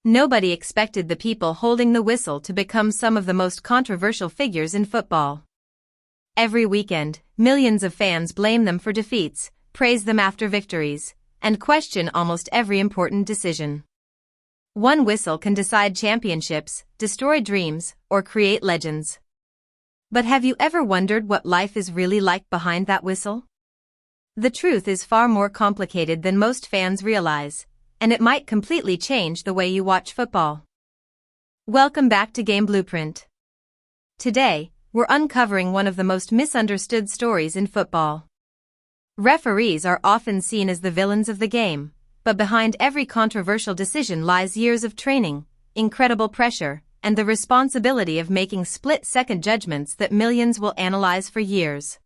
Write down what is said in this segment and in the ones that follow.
Nobody expected the people holding the whistle to become some of the most controversial figures in football. Every weekend, millions of fans blame them for defeats, praise them after victories, and question almost every important decision. One whistle can decide championships, destroy dreams, or create legends. But have you ever wondered what life is really like behind that whistle? The truth is far more complicated than most fans realize, and it might completely change the way you watch football. Welcome back to GameBlueprint. Today, we're uncovering one of the most misunderstood stories in football. Referees are often seen as the villains of the game, but behind every controversial decision lies years of training, incredible pressure, and the responsibility of making split-second judgments that millions will analyze for years.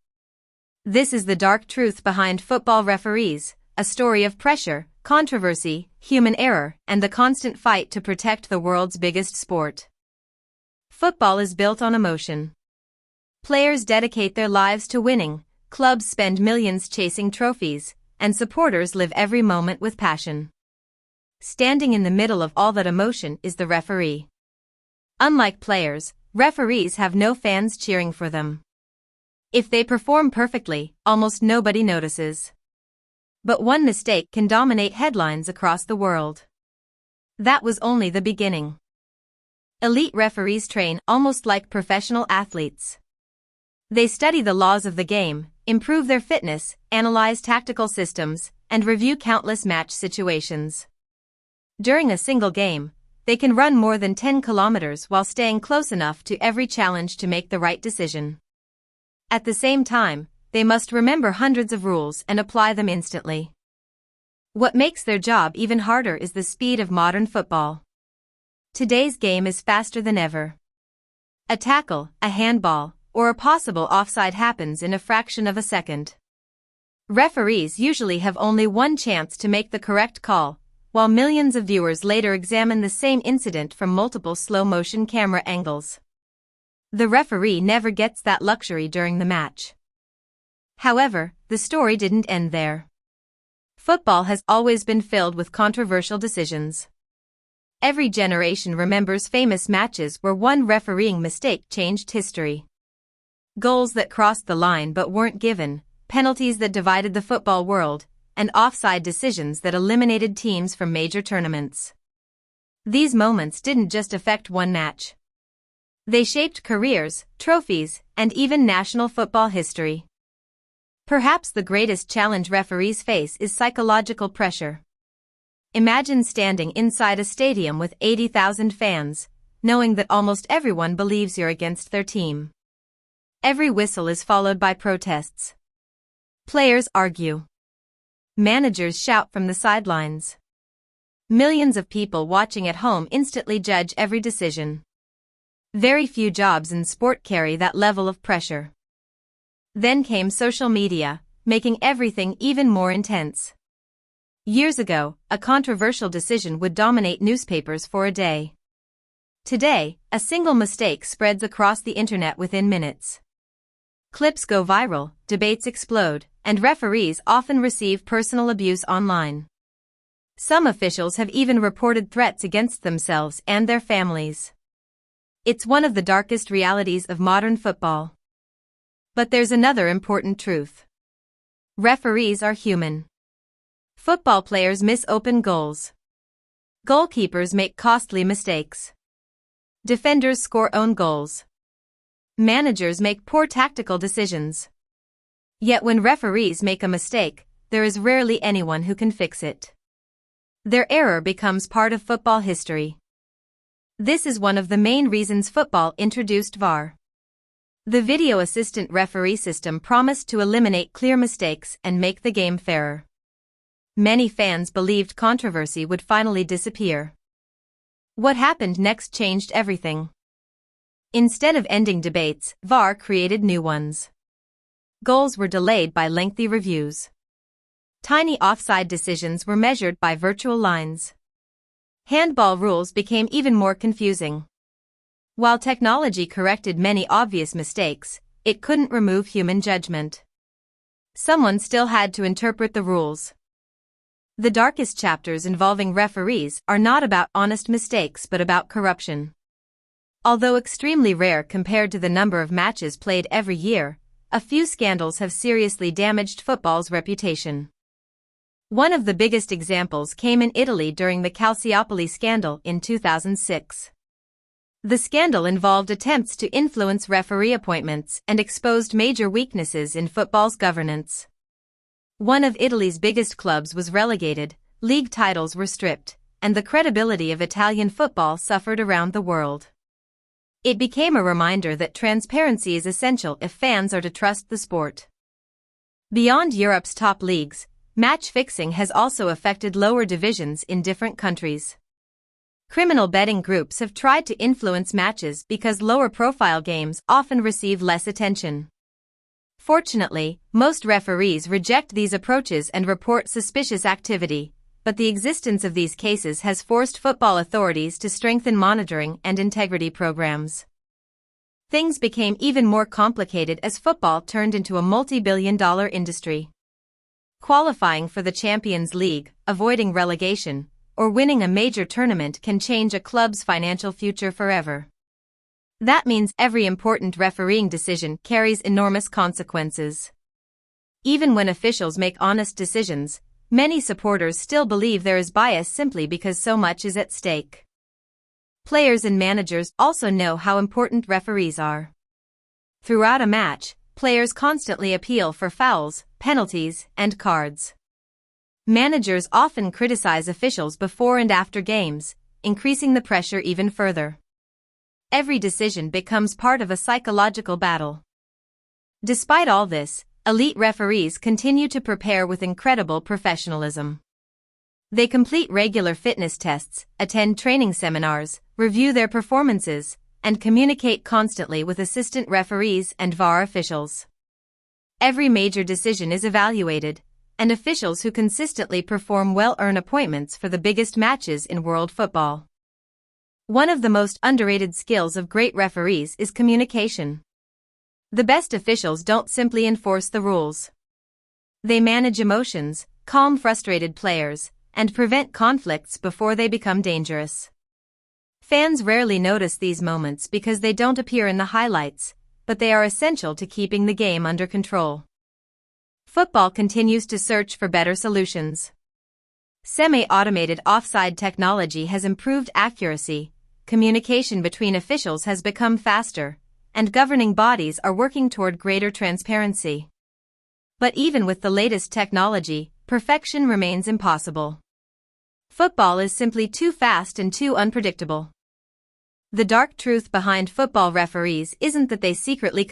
This is the dark truth behind football referees, a story of pressure, controversy, human error, and the constant fight to protect the world's biggest sport. Football is built on emotion. Players dedicate their lives to winning, clubs spend millions chasing trophies, and supporters live every moment with passion. Standing in the middle of all that emotion is the referee. Unlike players, referees have no fans cheering for them. If they perform perfectly, almost nobody notices. But one mistake can dominate headlines across the world. That was only the beginning. Elite referees train almost like professional athletes. They study the laws of the game, improve their fitness, analyze tactical systems, and review countless match situations. During a single game, they can run more than 10 kilometers while staying close enough to every challenge to make the right decision. At the same time, they must remember hundreds of rules and apply them instantly. What makes their job even harder is the speed of modern football. Today's game is faster than ever. A tackle, a handball, or a possible offside happens in a fraction of a second. Referees usually have only one chance to make the correct call, while millions of viewers later examine the same incident from multiple slow-motion camera angles. The referee never gets that luxury during the match. However, the story didn't end there. Football has always been filled with controversial decisions. Every generation remembers famous matches where one refereeing mistake changed history. Goals that crossed the line but weren't given, penalties that divided the football world, and offside decisions that eliminated teams from major tournaments. These moments didn't just affect one match. They shaped careers, trophies, and even national football history. Perhaps the greatest challenge referees face is psychological pressure. Imagine standing inside a stadium with 80,000 fans, knowing that almost everyone believes you're against their team. Every whistle is followed by protests. Players argue. Managers shout from the sidelines. Millions of people watching at home instantly judge every decision. Very few jobs in sport carry that level of pressure. Then came social media, making everything even more intense. Years ago, a controversial decision would dominate newspapers for a day. Today, a single mistake spreads across the internet within minutes. Clips go viral, debates explode, and referees often receive personal abuse online. Some officials have even reported threats against themselves and their families. It's one of the darkest realities of modern football. But there's another important truth. Referees are human. Football players miss open goals. Goalkeepers make costly mistakes. Defenders score own goals. Managers make poor tactical decisions. Yet when referees make a mistake, there is rarely anyone who can fix it. Their error becomes part of football history. This is one of the main reasons football introduced VAR. The video assistant referee system promised to eliminate clear mistakes and make the game fairer. Many fans believed controversy would finally disappear. What happened next changed everything. Instead of ending debates, VAR created new ones. Goals were delayed by lengthy reviews. Tiny offside decisions were measured by virtual lines. Handball rules became even more confusing. While technology corrected many obvious mistakes, it couldn't remove human judgment. Someone still had to interpret the rules. The darkest chapters involving referees are not about honest mistakes but about corruption. Although extremely rare compared to the number of matches played every year, a few scandals have seriously damaged football's reputation. One of the biggest examples came in Italy during the Calciopoli scandal in 2006. The scandal involved attempts to influence referee appointments and exposed major weaknesses in football's governance. One of Italy's biggest clubs was relegated, league titles were stripped, and the credibility of Italian football suffered around the world. It became a reminder that transparency is essential if fans are to trust the sport. Beyond Europe's top leagues, match fixing has also affected lower divisions in different countries. Criminal betting groups have tried to influence matches because lower-profile games often receive less attention. Fortunately, most referees reject these approaches and report suspicious activity, but the existence of these cases has forced football authorities to strengthen monitoring and integrity programs. Things became even more complicated as football turned into a multi-billion-dollar industry. Qualifying for the Champions League, avoiding relegation, or winning a major tournament can change a club's financial future forever. That means every important refereeing decision carries enormous consequences. Even when officials make honest decisions, many supporters still believe there is bias simply because so much is at stake. Players and managers also know how important referees are. Throughout a match, players constantly appeal for fouls, penalties, and cards. Managers often criticize officials before and after games, increasing the pressure even further. Every decision becomes part of a psychological battle. Despite all this, elite referees continue to prepare with incredible professionalism. They complete regular fitness tests, attend training seminars, review their performances, and communicate constantly with assistant referees and VAR officials. Every major decision is evaluated, and officials who consistently perform well earn appointments for the biggest matches in world football. One of the most underrated skills of great referees is communication. The best officials don't simply enforce the rules. They manage emotions, calm frustrated players, and prevent conflicts before they become dangerous. Fans rarely notice these moments because they don't appear in the highlights, but they are essential to keeping the game under control. Football continues to search for better solutions. Semi-automated offside technology has improved accuracy, communication between officials has become faster, and governing bodies are working toward greater transparency. But even with the latest technology, perfection remains impossible. Football is simply too fast and too unpredictable. The dark truth behind football referees isn't that they secretly